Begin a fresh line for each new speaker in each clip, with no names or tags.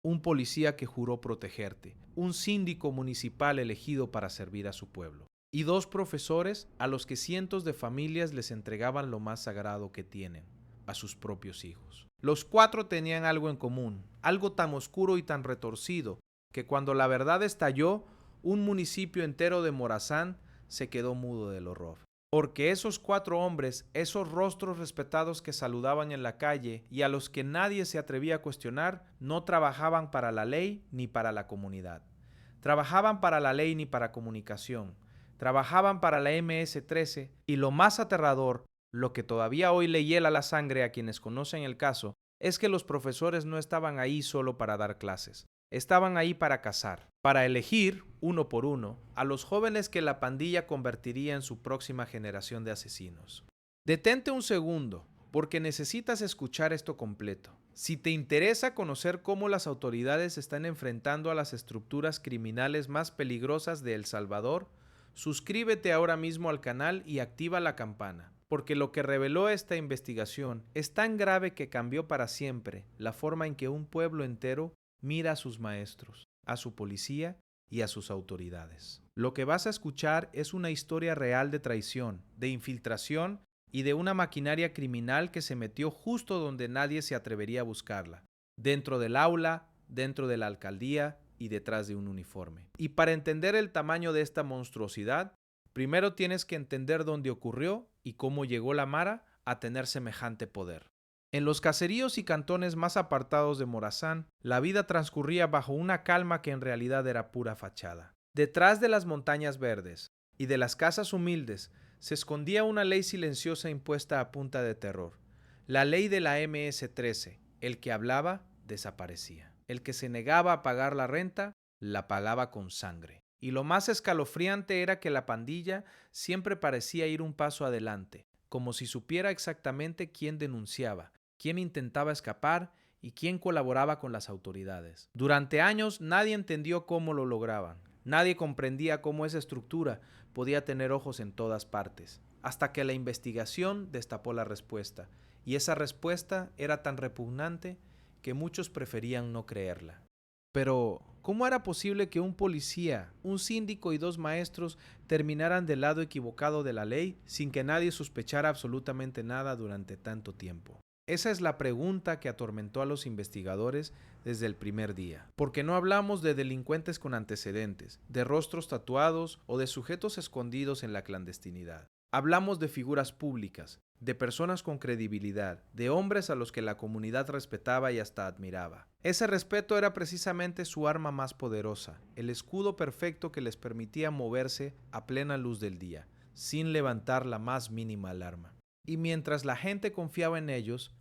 un policía que juró protegerte, un síndico municipal elegido para servir a su pueblo, y 2 profesores a los que cientos de familias les entregaban lo más sagrado que tienen, a sus propios hijos. Los 4 tenían algo en común, algo tan oscuro y tan retorcido, que cuando la verdad estalló, un municipio entero de Morazán se quedó mudo del horror. Porque esos 4 hombres, esos rostros respetados que saludaban en la calle y a los que nadie se atrevía a cuestionar, no trabajaban para la ley ni para la comunidad. Trabajaban para la ley ni para comunicación. Trabajaban para la MS-13 y lo más aterrador, lo que todavía hoy le hiela la sangre a quienes conocen el caso, es que los profesores no estaban ahí solo para dar clases. Estaban ahí para cazar, para elegir, uno por uno, a los jóvenes que la pandilla convertiría en su próxima generación de asesinos. Detente un segundo, porque necesitas escuchar esto completo. Si te interesa conocer cómo las autoridades están enfrentando a las estructuras criminales más peligrosas de El Salvador, suscríbete ahora mismo al canal y activa la campana, porque lo que reveló esta investigación es tan grave que cambió para siempre la forma en que un pueblo entero mira a sus maestros, a su policía y a sus autoridades. Lo que vas a escuchar es una historia real de traición, de infiltración y de una maquinaria criminal que se metió justo donde nadie se atrevería a buscarla, dentro del aula, dentro de la alcaldía y detrás de un uniforme. Y para entender el tamaño de esta monstruosidad, primero tienes que entender dónde ocurrió y cómo llegó la Mara a tener semejante poder. En los caseríos y cantones más apartados de Morazán, la vida transcurría bajo una calma que en realidad era pura fachada. Detrás de las montañas verdes y de las casas humildes se escondía una ley silenciosa impuesta a punta de terror. La ley de la MS-13. El que hablaba, desaparecía. El que se negaba a pagar la renta, la pagaba con sangre. Y lo más escalofriante era que la pandilla siempre parecía ir un paso adelante, como si supiera exactamente quién denunciaba, quién intentaba escapar y quién colaboraba con las autoridades. Durante años nadie entendió cómo lo lograban. Nadie comprendía cómo esa estructura podía tener ojos en todas partes, hasta que la investigación destapó la respuesta, y esa respuesta era tan repugnante que muchos preferían no creerla. Pero, ¿cómo era posible que un policía, un síndico y 2 maestros terminaran del lado equivocado de la ley sin que nadie sospechara absolutamente nada durante tanto tiempo? Esa es la pregunta que atormentó a los investigadores desde el primer día. Porque no hablamos de delincuentes con antecedentes, de rostros tatuados o de sujetos escondidos en la clandestinidad. Hablamos de figuras públicas, de personas con credibilidad, de hombres a los que la comunidad respetaba y hasta admiraba. Ese respeto era precisamente su arma más poderosa, el escudo perfecto que les permitía moverse a plena luz del día, sin levantar la más mínima alarma. Y mientras la gente confiaba en ellos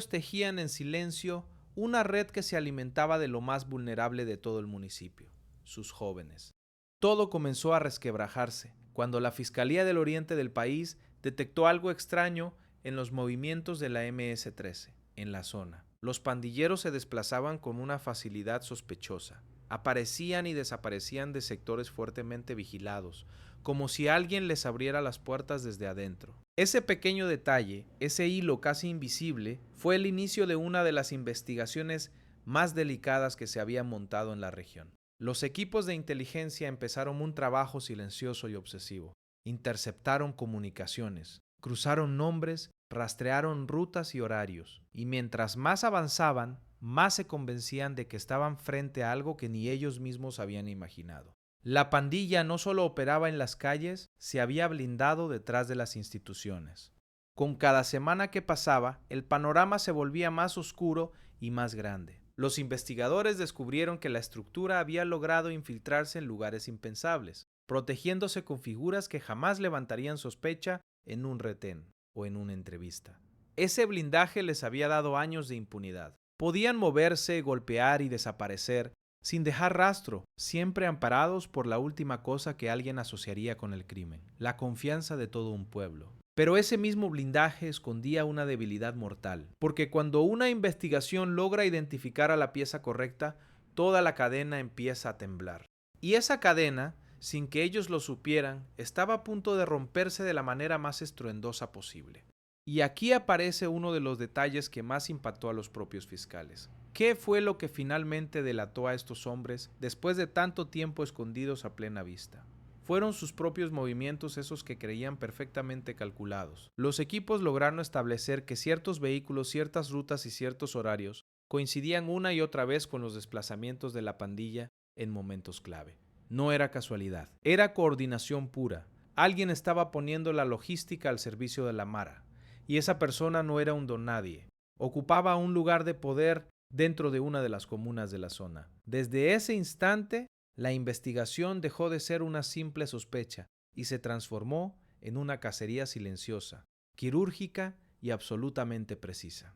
tejían en silencio una red que se alimentaba de lo más vulnerable de todo el municipio, sus jóvenes. Todo comenzó a resquebrajarse cuando la Fiscalía del Oriente del país detectó algo extraño en los movimientos de la MS-13 en la zona. Los pandilleros se desplazaban con una facilidad sospechosa. Aparecían y desaparecían de sectores fuertemente vigilados, como si alguien les abriera las puertas desde adentro. Ese pequeño detalle, ese hilo casi invisible, fue el inicio de una de las investigaciones más delicadas que se habían montado en la región. Los equipos de inteligencia empezaron un trabajo silencioso y obsesivo. Interceptaron comunicaciones, cruzaron nombres, rastrearon rutas y horarios, y mientras más avanzaban, más se convencían de que estaban frente a algo que ni ellos mismos habían imaginado. La pandilla no solo operaba en las calles, se había blindado detrás de las instituciones. Con cada semana que pasaba, el panorama se volvía más oscuro y más grande. Los investigadores descubrieron que la estructura había logrado infiltrarse en lugares impensables, protegiéndose con figuras que jamás levantarían sospecha en un retén o en una entrevista. Ese blindaje les había dado años de impunidad. Podían moverse, golpear y desaparecer sin dejar rastro, siempre amparados por la última cosa que alguien asociaría con el crimen, la confianza de todo un pueblo. Pero ese mismo blindaje escondía una debilidad mortal, porque cuando una investigación logra identificar a la pieza correcta, toda la cadena empieza a temblar. Y esa cadena, sin que ellos lo supieran, estaba a punto de romperse de la manera más estruendosa posible. Y aquí aparece uno de los detalles que más impactó a los propios fiscales. ¿Qué fue lo que finalmente delató a estos hombres después de tanto tiempo escondidos a plena vista? Fueron sus propios movimientos esos que creían perfectamente calculados. Los equipos lograron establecer que ciertos vehículos, ciertas rutas y ciertos horarios coincidían una y otra vez con los desplazamientos de la pandilla en momentos clave. No era casualidad, era coordinación pura. Alguien estaba poniendo la logística al servicio de la Mara, y esa persona no era un don nadie. Ocupaba un lugar de poder dentro de una de las comunas de la zona. Desde ese instante, la investigación dejó de ser una simple sospecha y se transformó en una cacería silenciosa, quirúrgica y absolutamente precisa.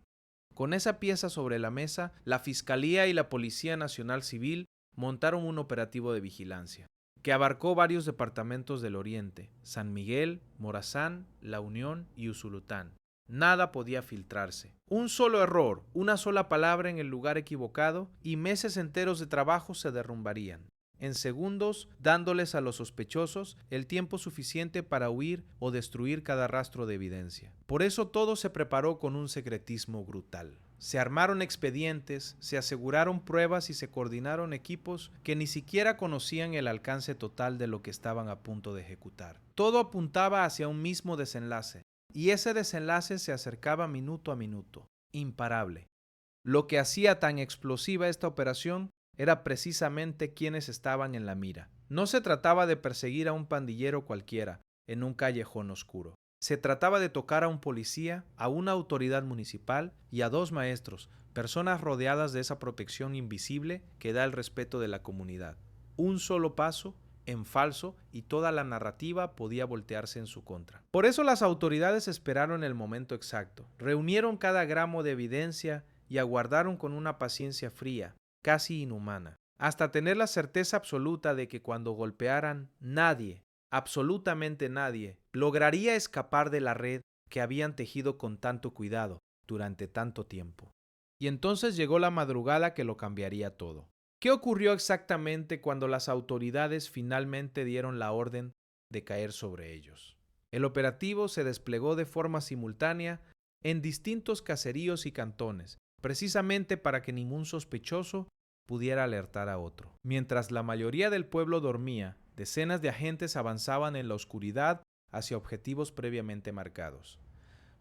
Con esa pieza sobre la mesa, la Fiscalía y la Policía Nacional Civil montaron un operativo de vigilancia, que abarcó varios departamentos del Oriente: San Miguel, Morazán, La Unión y Usulután. Nada podía filtrarse. Un solo error, una sola palabra en el lugar equivocado y meses enteros de trabajo se derrumbarían en segundos, dándoles a los sospechosos el tiempo suficiente para huir o destruir cada rastro de evidencia. Por eso todo se preparó con un secretismo brutal. Se armaron expedientes, se aseguraron pruebas y se coordinaron equipos que ni siquiera conocían el alcance total de lo que estaban a punto de ejecutar. Todo apuntaba hacia un mismo desenlace, y ese desenlace se acercaba minuto a minuto, imparable. Lo que hacía tan explosiva esta operación era precisamente quienes estaban en la mira. No se trataba de perseguir a un pandillero cualquiera en un callejón oscuro. Se trataba de tocar a un policía, a una autoridad municipal y a dos maestros, personas rodeadas de esa protección invisible que da el respeto de la comunidad. Un solo paso en falso y toda la narrativa podía voltearse en su contra. Por eso las autoridades esperaron el momento exacto, reunieron cada gramo de evidencia y aguardaron con una paciencia fría, casi inhumana, hasta tener la certeza absoluta de que cuando golpearan, nadie, absolutamente nadie, lograría escapar de la red que habían tejido con tanto cuidado durante tanto tiempo. Y entonces llegó la madrugada que lo cambiaría todo. ¿Qué ocurrió exactamente cuando las autoridades finalmente dieron la orden de caer sobre ellos? El operativo se desplegó de forma simultánea en distintos caseríos y cantones, precisamente para que ningún sospechoso pudiera alertar a otro. Mientras la mayoría del pueblo dormía, decenas de agentes avanzaban en la oscuridad hacia objetivos previamente marcados.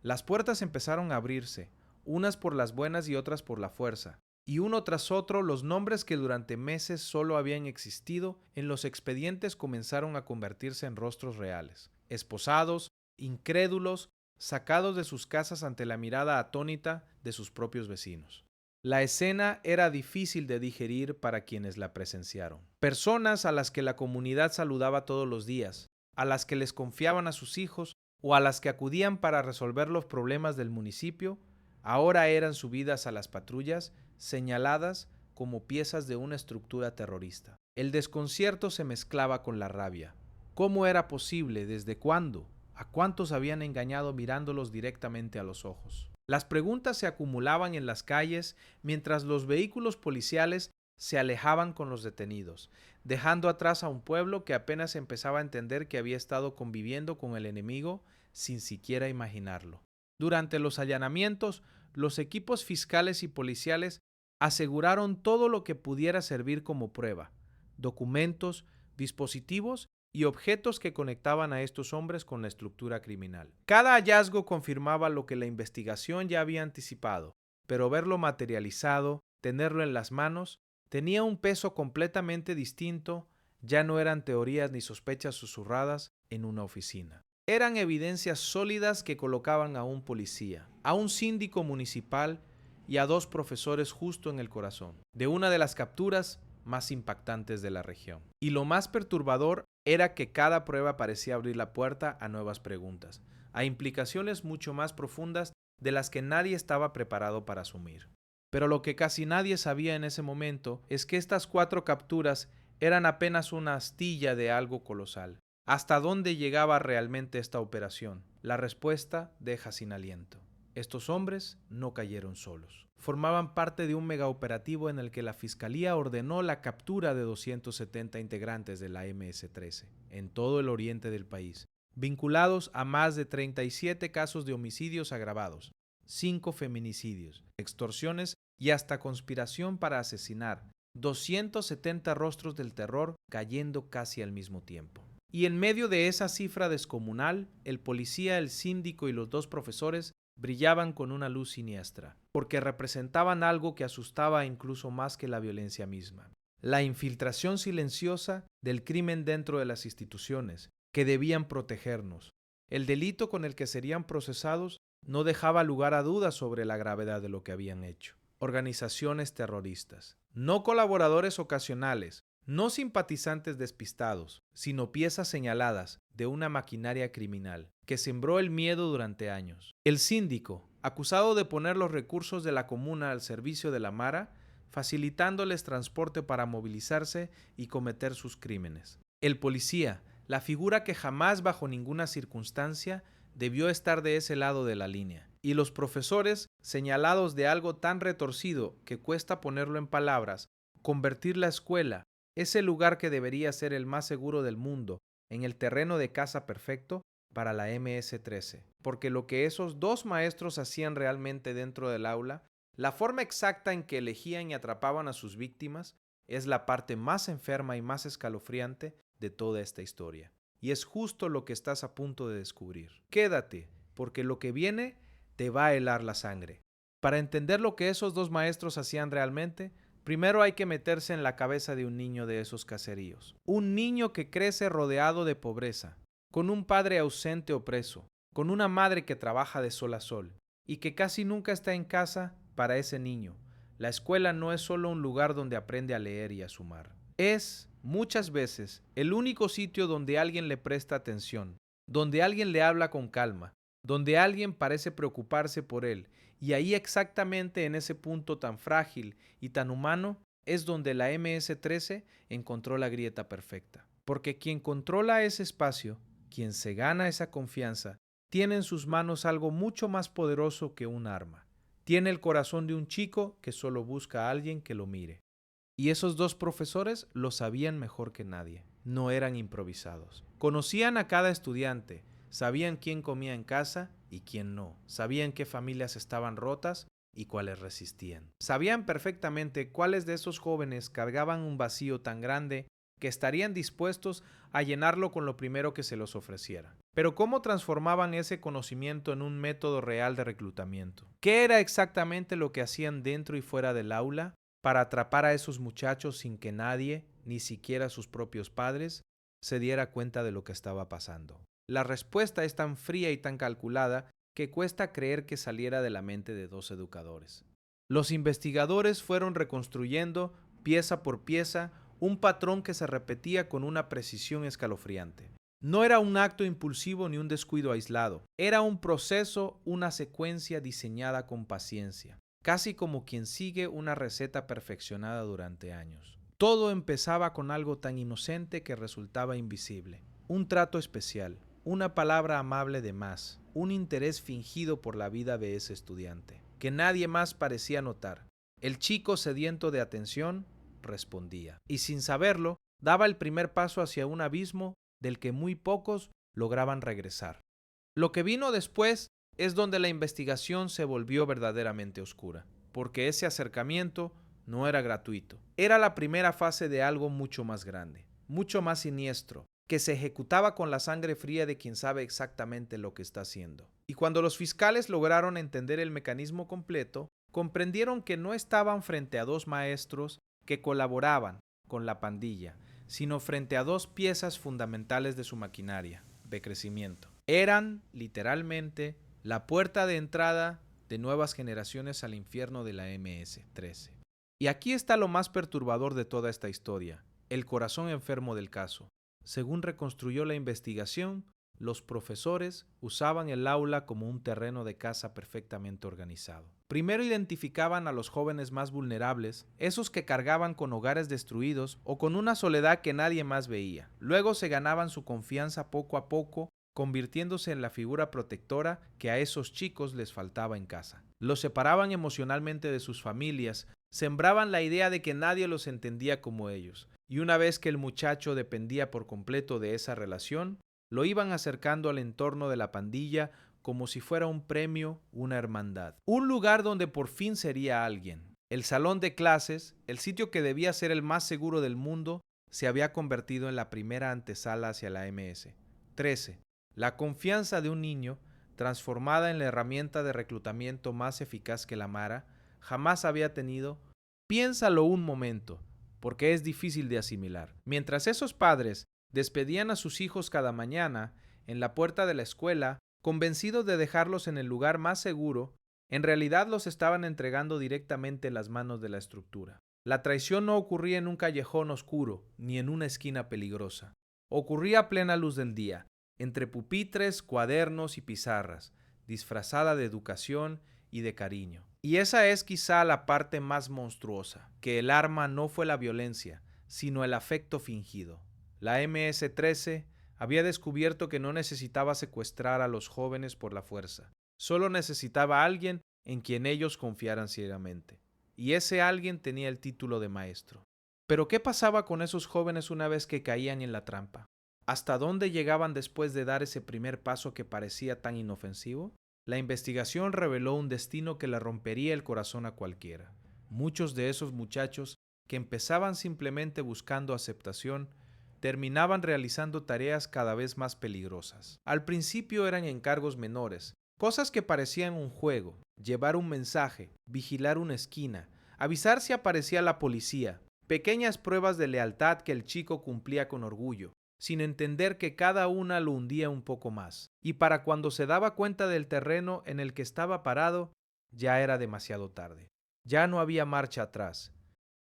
Las puertas empezaron a abrirse, unas por las buenas y otras por la fuerza, y uno tras otro los nombres que durante meses solo habían existido en los expedientes comenzaron a convertirse en rostros reales, esposados, incrédulos, sacados de sus casas ante la mirada atónita de sus propios vecinos. La escena era difícil de digerir para quienes la presenciaron. Personas a las que la comunidad saludaba todos los días, a las que les confiaban a sus hijos o a las que acudían para resolver los problemas del municipio, ahora eran subidas a las patrullas, señaladas como piezas de una estructura terrorista. El desconcierto se mezclaba con la rabia. ¿Cómo era posible? ¿Desde cuándo? ¿A cuántos habían engañado mirándolos directamente a los ojos? Las preguntas se acumulaban en las calles mientras los vehículos policiales se alejaban con los detenidos, dejando atrás a un pueblo que apenas empezaba a entender que había estado conviviendo con el enemigo sin siquiera imaginarlo. Durante los allanamientos, los equipos fiscales y policiales aseguraron todo lo que pudiera servir como prueba: documentos, dispositivos y objetos que conectaban a estos hombres con la estructura criminal. Cada hallazgo confirmaba lo que la investigación ya había anticipado, pero verlo materializado, tenerlo en las manos, tenía un peso completamente distinto. Ya no eran teorías ni sospechas susurradas en una oficina. Eran evidencias sólidas que colocaban a un policía, a un síndico municipal y a dos profesores justo en el corazón de una de las capturas más impactantes de la región. Y lo más perturbador era que cada prueba parecía abrir la puerta a nuevas preguntas, a implicaciones mucho más profundas de las que nadie estaba preparado para asumir. Pero lo que casi nadie sabía en ese momento es que estas 4 capturas eran apenas una astilla de algo colosal. ¿Hasta dónde llegaba realmente esta operación? La respuesta deja sin aliento. Estos hombres no cayeron solos. Formaban parte de un megaoperativo en el que la Fiscalía ordenó la captura de 270 integrantes de la MS-13 en todo el oriente del país, vinculados a más de 37 casos de homicidios agravados, 5 feminicidios, extorsiones y hasta conspiración para asesinar. 270 rostros del terror cayendo casi al mismo tiempo. Y en medio de esa cifra descomunal, el policía, el síndico y los dos profesores brillaban con una luz siniestra, porque representaban algo que asustaba incluso más que la violencia misma. La infiltración silenciosa del crimen dentro de las instituciones, que debían protegernos. El delito con el que serían procesados no dejaba lugar a dudas sobre la gravedad de lo que habían hecho. Organizaciones terroristas, no colaboradores ocasionales, no simpatizantes despistados, sino piezas señaladas de una maquinaria criminal que sembró el miedo durante años. El síndico, acusado de poner los recursos de la comuna al servicio de la Mara, facilitándoles transporte para movilizarse y cometer sus crímenes. El policía, la figura que jamás bajo ninguna circunstancia debió estar de ese lado de la línea. Y los profesores, señalados de algo tan retorcido que cuesta ponerlo en palabras, convertir la escuela, ese lugar que debería ser el más seguro del mundo, en el terreno de caza perfecto para la MS-13. Porque lo que esos dos maestros hacían realmente dentro del aula, la forma exacta en que elegían y atrapaban a sus víctimas, es la parte más enferma y más escalofriante de toda esta historia. Y es justo lo que estás a punto de descubrir. Quédate, porque lo que viene te va a helar la sangre. Para entender lo que esos dos maestros hacían realmente, primero hay que meterse en la cabeza de un niño de esos caseríos. Un niño que crece rodeado de pobreza, con un padre ausente o preso, con una madre que trabaja de sol a sol y que casi nunca está en casa. Para ese niño, la escuela no es solo un lugar donde aprende a leer y a sumar. Es, muchas veces, el único sitio donde alguien le presta atención, donde alguien le habla con calma, donde alguien parece preocuparse por él. Y ahí exactamente en ese punto tan frágil y tan humano es donde la MS-13 encontró la grieta perfecta. Porque quien controla ese espacio, quien se gana esa confianza, tiene en sus manos algo mucho más poderoso que un arma. Tiene el corazón de un chico que solo busca a alguien que lo mire. Y esos dos profesores lo sabían mejor que nadie. No eran improvisados. Conocían a cada estudiante, sabían quién comía en casa y quién no. Sabían qué familias estaban rotas y cuáles resistían. Sabían perfectamente cuáles de esos jóvenes cargaban un vacío tan grande que estarían dispuestos a llenarlo con lo primero que se les ofreciera. Pero ¿cómo transformaban ese conocimiento en un método real de reclutamiento? ¿Qué era exactamente lo que hacían dentro y fuera del aula para atrapar a esos muchachos sin que nadie, ni siquiera sus propios padres, se diera cuenta de lo que estaba pasando? La respuesta es tan fría y tan calculada que cuesta creer que saliera de la mente de dos educadores. Los investigadores fueron reconstruyendo, pieza por pieza, un patrón que se repetía con una precisión escalofriante. No era un acto impulsivo ni un descuido aislado. Era un proceso, una secuencia diseñada con paciencia, casi como quien sigue una receta perfeccionada durante años. Todo empezaba con algo tan inocente que resultaba invisible. Un trato especial, una palabra amable de más, un interés fingido por la vida de ese estudiante, que nadie más parecía notar. El chico sediento de atención respondía, y sin saberlo, daba el primer paso hacia un abismo del que muy pocos lograban regresar. Lo que vino después es donde la investigación se volvió verdaderamente oscura, porque ese acercamiento no era gratuito. Era la primera fase de algo mucho más grande, mucho más siniestro, que se ejecutaba con la sangre fría de quien sabe exactamente lo que está haciendo. Y cuando los fiscales lograron entender el mecanismo completo, comprendieron que no estaban frente a dos maestros que colaboraban con la pandilla, sino frente a dos piezas fundamentales de su maquinaria de crecimiento. Eran, literalmente, la puerta de entrada de nuevas generaciones al infierno de la MS-13. Y aquí está lo más perturbador de toda esta historia, el corazón enfermo del caso. Según reconstruyó la investigación, los profesores usaban el aula como un terreno de caza perfectamente organizado. Primero identificaban a los jóvenes más vulnerables, esos que cargaban con hogares destruidos o con una soledad que nadie más veía. Luego se ganaban su confianza poco a poco, convirtiéndose en la figura protectora que a esos chicos les faltaba en casa. Los separaban emocionalmente de sus familias, sembraban la idea de que nadie los entendía como ellos, y una vez que el muchacho dependía por completo de esa relación, lo iban acercando al entorno de la pandilla como si fuera un premio, una hermandad. Un lugar donde por fin sería alguien. El salón de clases, el sitio que debía ser el más seguro del mundo, se había convertido en la primera antesala hacia la MS. 13. La confianza de un niño, transformada en la herramienta de reclutamiento más eficaz que la Mara, jamás había tenido. Piénsalo un momento, porque es difícil de asimilar. Mientras esos padres despedían a sus hijos cada mañana en la puerta de la escuela, convencidos de dejarlos en el lugar más seguro, en realidad los estaban entregando directamente en las manos de la estructura. La traición no ocurría en un callejón oscuro ni en una esquina peligrosa. Ocurría a plena luz del día, entre pupitres, cuadernos y pizarras, disfrazada de educación y de cariño. Y esa es quizá la parte más monstruosa, que el arma no fue la violencia, sino el afecto fingido. La MS-13 había descubierto que no necesitaba secuestrar a los jóvenes por la fuerza. Solo necesitaba a alguien en quien ellos confiaran ciegamente. Y ese alguien tenía el título de maestro. Pero ¿qué pasaba con esos jóvenes una vez que caían en la trampa? ¿Hasta dónde llegaban después de dar ese primer paso que parecía tan inofensivo? La investigación reveló un destino que le rompería el corazón a cualquiera. Muchos de esos muchachos, que empezaban simplemente buscando aceptación, terminaban realizando tareas cada vez más peligrosas. Al principio eran encargos menores, cosas que parecían un juego: llevar un mensaje, vigilar una esquina, avisar si aparecía la policía, pequeñas pruebas de lealtad que el chico cumplía con orgullo, sin entender que cada una lo hundía un poco más. Y para cuando se daba cuenta del terreno en el que estaba parado, ya era demasiado tarde. Ya no había marcha atrás.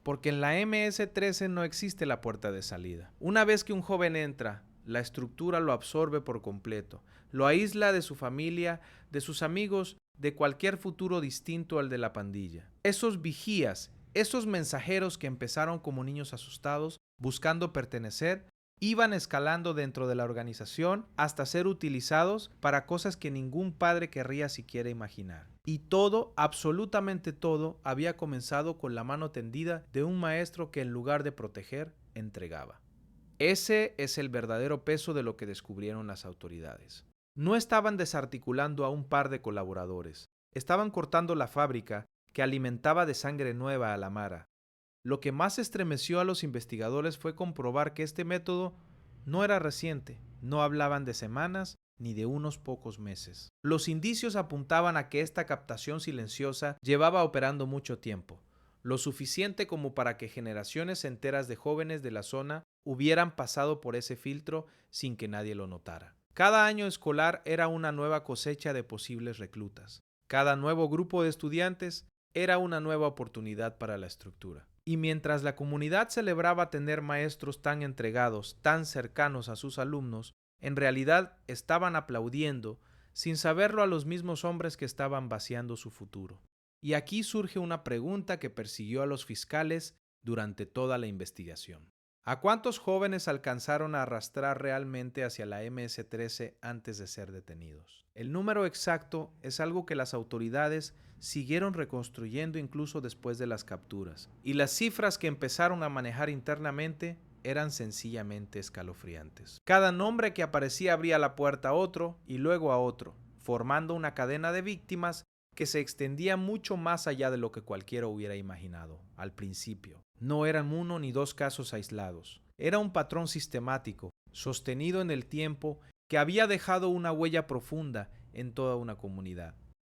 Porque en la MS-13 no existe la puerta de salida. Una vez que un joven entra, la estructura lo absorbe por completo, lo aísla de su familia, de sus amigos, de cualquier futuro distinto al de la pandilla. Esos vigías, esos mensajeros que empezaron como niños asustados, buscando pertenecer, iban escalando dentro de la organización hasta ser utilizados para cosas que ningún padre querría siquiera imaginar. Y todo, absolutamente todo, había comenzado con la mano tendida de un maestro que en lugar de proteger, entregaba. Ese es el verdadero peso de lo que descubrieron las autoridades. No estaban desarticulando a un par de colaboradores, estaban cortando la fábrica que alimentaba de sangre nueva a la Mara. Lo que más estremeció a los investigadores fue comprobar que este método no era reciente, no hablaban de semanas ni de unos pocos meses. Los indicios apuntaban a que esta captación silenciosa llevaba operando mucho tiempo, lo suficiente como para que generaciones enteras de jóvenes de la zona hubieran pasado por ese filtro sin que nadie lo notara. Cada año escolar era una nueva cosecha de posibles reclutas. Cada nuevo grupo de estudiantes era una nueva oportunidad para la estructura. Y mientras la comunidad celebraba tener maestros tan entregados, tan cercanos a sus alumnos, en realidad estaban aplaudiendo, sin saberlo, a los mismos hombres que estaban vaciando su futuro. Y aquí surge una pregunta que persiguió a los fiscales durante toda la investigación. ¿A cuántos jóvenes alcanzaron a arrastrar realmente hacia la MS-13 antes de ser detenidos? El número exacto es algo que las autoridades siguieron reconstruyendo incluso después de las capturas, y las cifras que empezaron a manejar internamente eran sencillamente escalofriantes. Cada nombre que aparecía abría la puerta a otro y luego a otro, formando una cadena de víctimas que se extendía mucho más allá de lo que cualquiera hubiera imaginado al principio. No eran uno ni dos casos aislados. Era un patrón sistemático, sostenido en el tiempo, que había dejado una huella profunda en toda una comunidad.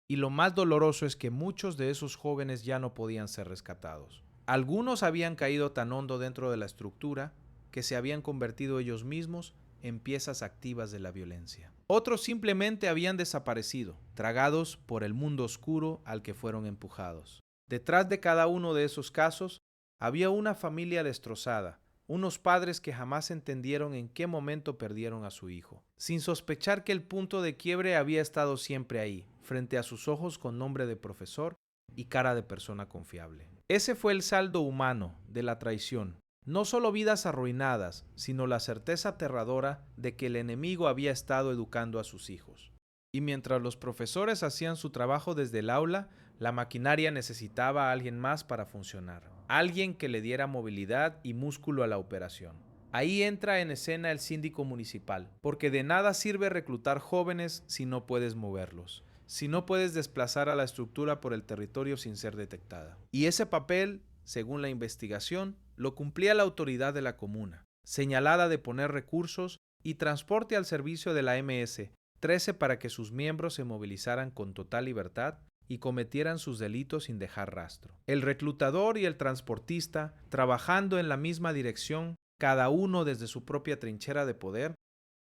Y lo más doloroso es que muchos de esos jóvenes ya no podían ser rescatados. Algunos habían caído tan hondo dentro de la estructura que se habían convertido ellos mismos en piezas activas de la violencia. Otros simplemente habían desaparecido, tragados por el mundo oscuro al que fueron empujados. Detrás de cada uno de esos casos había una familia destrozada, unos padres que jamás entendieron en qué momento perdieron a su hijo, sin sospechar que el punto de quiebre había estado siempre ahí, frente a sus ojos, con nombre de profesor y cara de persona confiable. Ese fue el saldo humano de la traición. No solo vidas arruinadas, sino la certeza aterradora de que el enemigo había estado educando a sus hijos. Y mientras los profesores hacían su trabajo desde el aula, la maquinaria necesitaba a alguien más para funcionar. Alguien que le diera movilidad y músculo a la operación. Ahí entra en escena el síndico municipal, porque de nada sirve reclutar jóvenes si no puedes moverlos, si no puedes desplazar a la estructura por el territorio sin ser detectada. Y ese papel, según la investigación, lo cumplía la autoridad de la comuna, señalada de poner recursos y transporte al servicio de la MS-13 para que sus miembros se movilizaran con total libertad y cometieran sus delitos sin dejar rastro. El reclutador y el transportista, trabajando en la misma dirección, cada uno desde su propia trinchera de poder.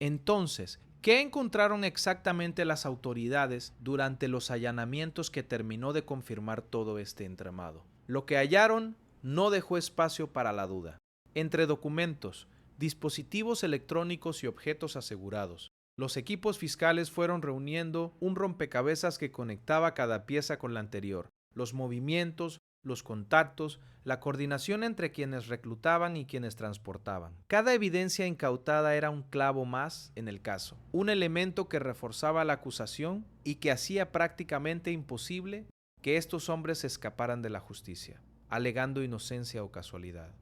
Entonces, ¿qué encontraron exactamente las autoridades durante los allanamientos que terminó de confirmar todo este entramado? Lo que hallaron no dejó espacio para la duda. Entre documentos, dispositivos electrónicos y objetos asegurados, los equipos fiscales fueron reuniendo un rompecabezas que conectaba cada pieza con la anterior, los movimientos, los contactos, la coordinación entre quienes reclutaban y quienes transportaban. Cada evidencia incautada era un clavo más en el caso, un elemento que reforzaba la acusación y que hacía prácticamente imposible que estos hombres se escaparan de la justicia, alegando inocencia o casualidad.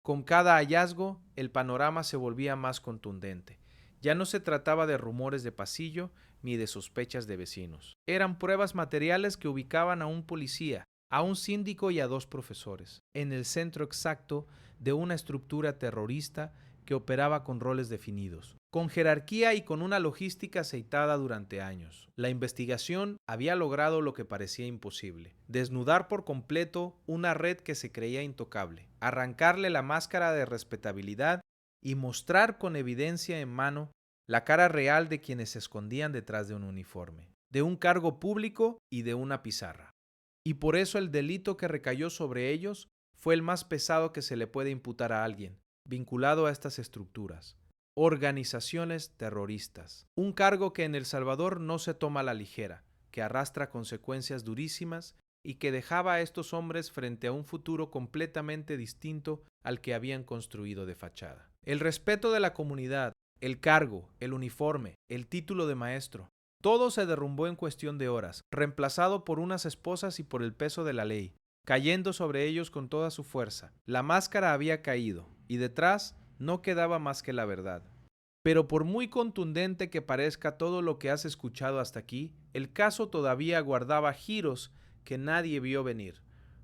Con cada hallazgo, el panorama se volvía más contundente. Ya no se trataba de rumores de pasillo ni de sospechas de vecinos. Eran pruebas materiales que ubicaban a un policía, a un síndico y a 2 profesores, en el centro exacto de una estructura terrorista que operaba con roles definidos, con jerarquía y con una logística aceitada durante años. La investigación había logrado lo que parecía imposible: desnudar por completo una red que se creía intocable, arrancarle la máscara de respetabilidad y mostrar con evidencia en mano la cara real de quienes se escondían detrás de un uniforme, de un cargo público y de una pizarra. Y por eso el delito que recayó sobre ellos fue el más pesado que se le puede imputar a alguien vinculado a estas estructuras: organizaciones terroristas. Un cargo que en El Salvador no se toma a la ligera, que arrastra consecuencias durísimas y que dejaba a estos hombres frente a un futuro completamente distinto al que habían construido de fachada. El respeto de la comunidad, el cargo, el uniforme, el título de maestro, todo se derrumbó en cuestión de horas, reemplazado por unas esposas y por el peso de la ley, cayendo sobre ellos con toda su fuerza. La máscara había caído, y detrás no quedaba más que la verdad. Pero por muy contundente que parezca todo lo que has escuchado hasta aquí, el caso todavía guardaba giros que nadie vio venir,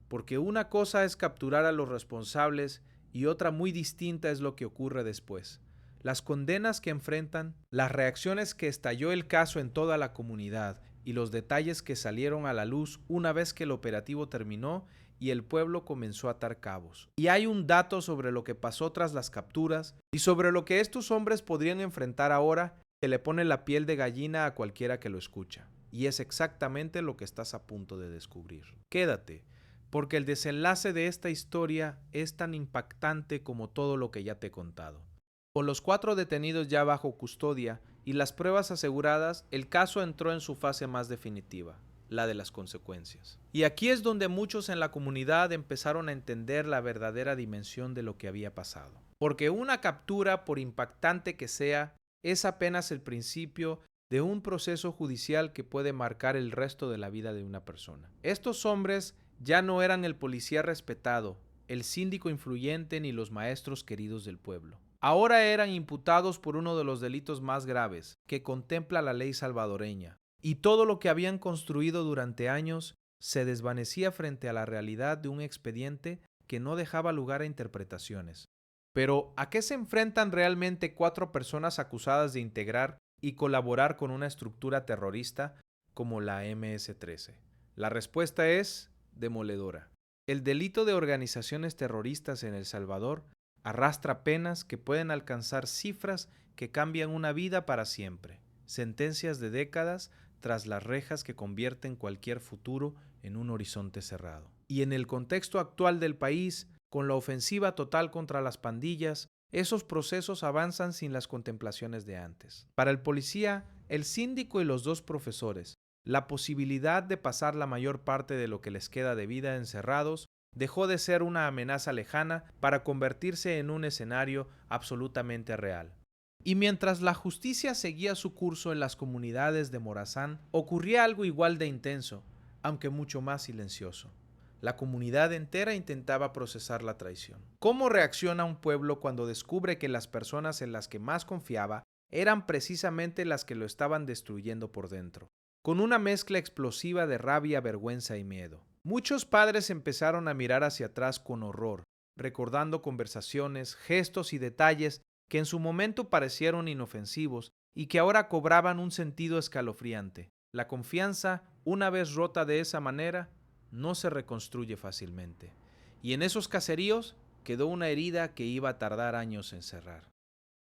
porque una cosa es capturar a los responsables y otra muy distinta es lo que ocurre después. Las condenas que enfrentan, las reacciones que estalló el caso en toda la comunidad y los detalles que salieron a la luz una vez que el operativo terminó y el pueblo comenzó a atar cabos. Y hay un dato sobre lo que pasó tras las capturas y sobre lo que estos hombres podrían enfrentar ahora que le pone la piel de gallina a cualquiera que lo escucha. Y es exactamente lo que estás a punto de descubrir. Quédate, porque el desenlace de esta historia es tan impactante como todo lo que ya te he contado. Con los 4 detenidos ya bajo custodia y las pruebas aseguradas, el caso entró en su fase más definitiva, la de las consecuencias. Y aquí es donde muchos en la comunidad empezaron a entender la verdadera dimensión de lo que había pasado. Porque una captura, por impactante que sea, es apenas el principio de un proceso judicial que puede marcar el resto de la vida de una persona. Estos hombres ya no eran el policía respetado, el síndico influyente ni los maestros queridos del pueblo. Ahora eran imputados por uno de los delitos más graves que contempla la ley salvadoreña, y todo lo que habían construido durante años se desvanecía frente a la realidad de un expediente que no dejaba lugar a interpretaciones. Pero, ¿a qué se enfrentan realmente 4 personas acusadas de integrar y colaborar con una estructura terrorista como la MS-13? La respuesta es demoledora. El delito de organizaciones terroristas en El Salvador arrastra penas que pueden alcanzar cifras que cambian una vida para siempre, sentencias de décadas tras las rejas que convierten cualquier futuro en un horizonte cerrado. Y en el contexto actual del país, con la ofensiva total contra las pandillas, esos procesos avanzan sin las contemplaciones de antes. Para el policía, el síndico y los 2 profesores, la posibilidad de pasar la mayor parte de lo que les queda de vida encerrados dejó de ser una amenaza lejana para convertirse en un escenario absolutamente real. Y mientras la justicia seguía su curso en las comunidades de Morazán, ocurría algo igual de intenso, aunque mucho más silencioso. La comunidad entera intentaba procesar la traición. ¿Cómo reacciona un pueblo cuando descubre que las personas en las que más confiaba eran precisamente las que lo estaban destruyendo por dentro? con una mezcla explosiva de rabia, vergüenza y miedo. Muchos padres empezaron a mirar hacia atrás con horror, recordando conversaciones, gestos y detalles que en su momento parecieron inofensivos y que ahora cobraban un sentido escalofriante. La confianza, una vez rota de esa manera, no se reconstruye fácilmente. Y en esos caseríos quedó una herida que iba a tardar años en cerrar.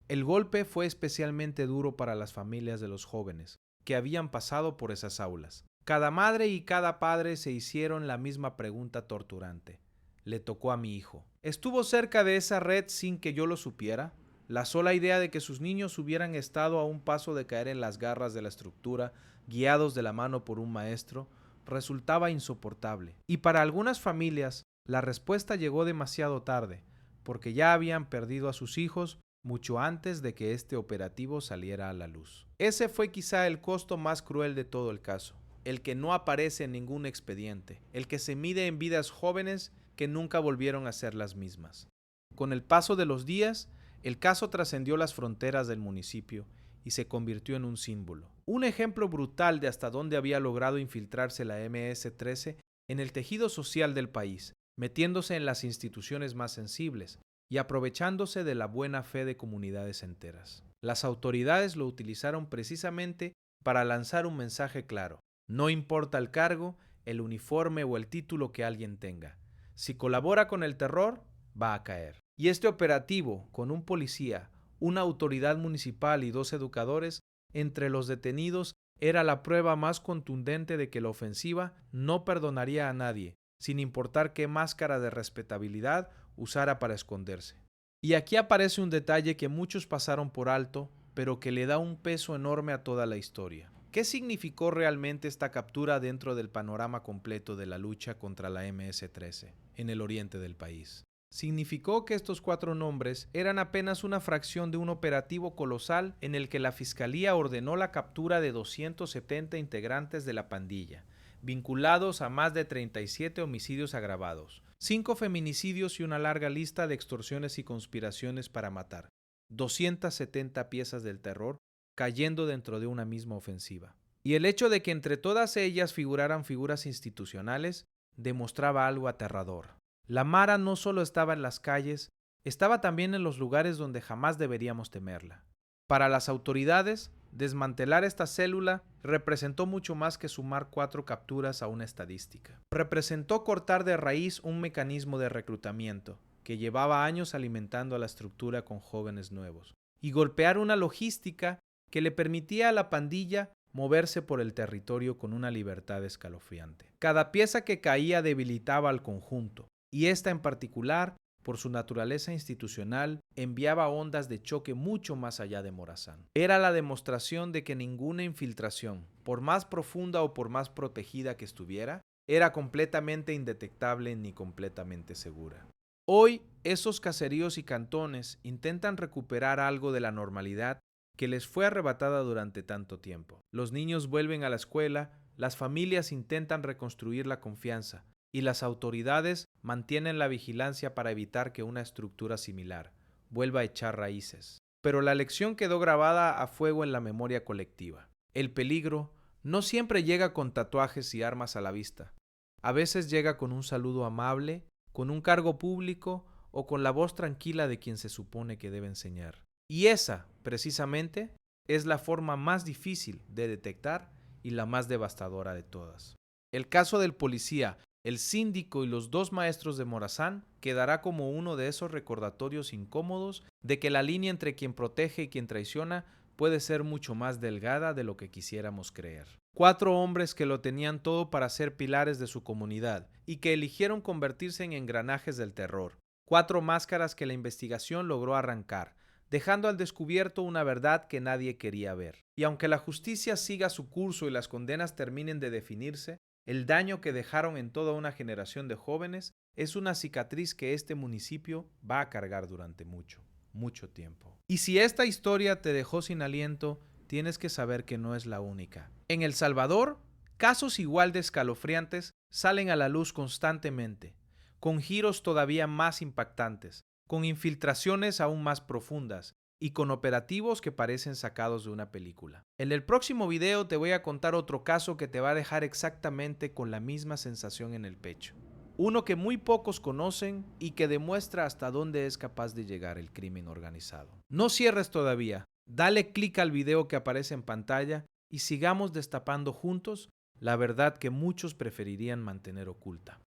El golpe fue especialmente duro para las familias de los jóvenes que habían pasado por esas aulas. Cada madre y cada padre se hicieron la misma pregunta torturante. Le tocó a mi hijo. ¿Estuvo cerca de esa red sin que yo lo supiera? La sola idea de que sus niños hubieran estado a un paso de caer en las garras de la estructura, guiados de la mano por un maestro, resultaba insoportable. Y para algunas familias, la respuesta llegó demasiado tarde, porque ya habían perdido a sus hijos mucho antes de que este operativo saliera a la luz. Ese fue quizá el costo más cruel de todo el caso, el que no aparece en ningún expediente, el que se mide en vidas jóvenes que nunca volvieron a ser las mismas. Con el paso de los días, el caso trascendió las fronteras del municipio y se convirtió en un símbolo. Un ejemplo brutal de hasta dónde había logrado infiltrarse la MS-13 en el tejido social del país, metiéndose en las instituciones más sensibles y aprovechándose de la buena fe de comunidades enteras. Las autoridades lo utilizaron precisamente para lanzar un mensaje claro. No importa el cargo, el uniforme o el título que alguien tenga. Si colabora con el terror, va a caer. Y este operativo, con un policía, una autoridad municipal y 2 educadores, entre los detenidos, era la prueba más contundente de que la ofensiva no perdonaría a nadie, sin importar qué máscara de respetabilidad usara para esconderse. Y aquí aparece un detalle que muchos pasaron por alto, pero que le da un peso enorme a toda la historia. ¿Qué significó realmente esta captura dentro del panorama completo de la lucha contra la MS-13 en el oriente del país? Significó que estos 4 nombres eran apenas una fracción de un operativo colosal en el que la Fiscalía ordenó la captura de 270 integrantes de la pandilla, vinculados a más de 37 homicidios agravados, 5 feminicidios y una larga lista de extorsiones y conspiraciones para matar, 270 piezas del terror cayendo dentro de una misma ofensiva. Y el hecho de que entre todas ellas figuraran figuras institucionales demostraba algo aterrador. La Mara no solo estaba en las calles, estaba también en los lugares donde jamás deberíamos temerla. Para las autoridades, desmantelar esta célula representó mucho más que sumar 4 capturas a una estadística. Representó cortar de raíz un mecanismo de reclutamiento que llevaba años alimentando a la estructura con jóvenes nuevos, y golpear una logística que le permitía a la pandilla moverse por el territorio con una libertad escalofriante. Cada pieza que caía debilitaba al conjunto, y esta en particular, por su naturaleza institucional, enviaba ondas de choque mucho más allá de Morazán. Era la demostración de que ninguna infiltración, por más profunda o por más protegida que estuviera, era completamente indetectable ni completamente segura. Hoy, esos caseríos y cantones intentan recuperar algo de la normalidad que les fue arrebatada durante tanto tiempo. Los niños vuelven a la escuela, las familias intentan reconstruir la confianza y las autoridades mantienen la vigilancia para evitar que una estructura similar vuelva a echar raíces. Pero la lección quedó grabada a fuego en la memoria colectiva. El peligro no siempre llega con tatuajes y armas a la vista. A veces llega con un saludo amable, con un cargo público o con la voz tranquila de quien se supone que debe enseñar. Y esa, precisamente, es la forma más difícil de detectar y la más devastadora de todas. El caso del policía, el síndico y los 2 maestros de Morazán quedará como uno de esos recordatorios incómodos de que la línea entre quien protege y quien traiciona puede ser mucho más delgada de lo que quisiéramos creer. 4 hombres que lo tenían todo para ser pilares de su comunidad y que eligieron convertirse en engranajes del terror. 4 máscaras que la investigación logró arrancar, dejando al descubierto una verdad que nadie quería ver. Y aunque la justicia siga su curso y las condenas terminen de definirse, el daño que dejaron en toda una generación de jóvenes es una cicatriz que este municipio va a cargar durante mucho, mucho tiempo. Y si esta historia te dejó sin aliento, tienes que saber que no es la única. En El Salvador, casos igual de escalofriantes salen a la luz constantemente, con giros todavía más impactantes, con infiltraciones aún más profundas y con operativos que parecen sacados de una película. En el próximo video te voy a contar otro caso que te va a dejar exactamente con la misma sensación en el pecho. Uno que muy pocos conocen y que demuestra hasta dónde es capaz de llegar el crimen organizado. No cierres todavía, dale clic al video que aparece en pantalla y sigamos destapando juntos la verdad que muchos preferirían mantener oculta.